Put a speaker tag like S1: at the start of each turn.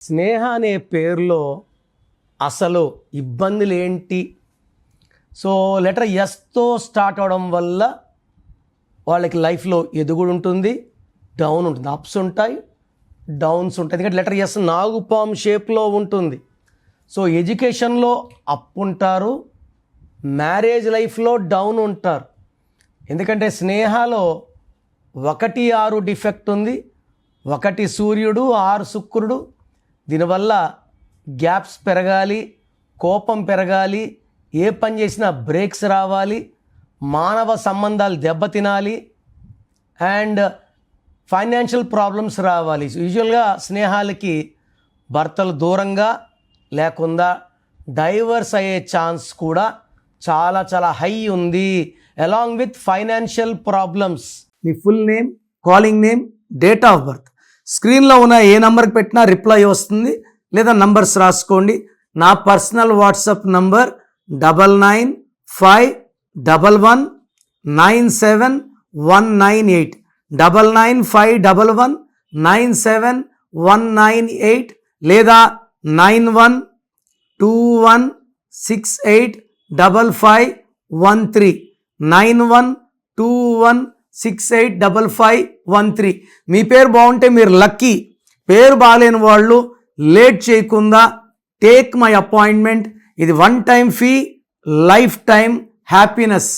S1: స్నేహ అనే పేరులో అసలు ఇబ్బందులు ఏంటి? సో లెటర్ ఎస్తో స్టార్ట్ అవడం వల్ల వాళ్ళకి లైఫ్లో ఎదుగుడు ఉంటుంది, డౌన్ ఉంటుంది, అప్స్ ఉంటాయి, డౌన్స్ ఉంటాయి. ఎందుకంటే లెటర్ ఎస్ నాగుపాము షేప్లో ఉంటుంది. సో ఎడ్యుకేషన్లో అప్ ఉంటారు, మ్యారేజ్ లైఫ్లో డౌన్ ఉంటారు. ఎందుకంటే స్నేహాలో 1-6 డిఫెక్ట్ ఉంది, 1 సూర్యుడు 6 శుక్రుడు. దీనివల్ల గ్యాప్స్ పెరగాలి, కోపం పెరగాలి, ఏ పని చేసినా బ్రేక్స్ రావాలి, మానవ సంబంధాలు దెబ్బతినాలి, అండ్ ఫైనాన్షియల్ ప్రాబ్లమ్స్ రావాలి. యూజువల్గా స్నేహాలకి భర్తలు దూరంగా లేకుండా డైవర్స్ అయ్యే ఛాన్స్ కూడా చాలా చాలా హై ఉంది, along with financial problems. Me full name, calling name, date of birth స్క్రీన్లో ఉన్న ఏ నెంబర్కి పెట్టినా రిప్లై వస్తుంది, లేదా నంబర్స్ రాసుకోండి. నా పర్సనల్ వాట్సాప్ నంబర్ 9951197198 9951197198 లేదా 9121685513 9121685513. మీ పేరు బాగుంటే మీరు లక్కీ. పేరు బాగాలేని వాళ్ళు లేట్ చేయకుండా టేక్ మై అపాయింట్మెంట్. ఇది 1 time fee, life time happiness.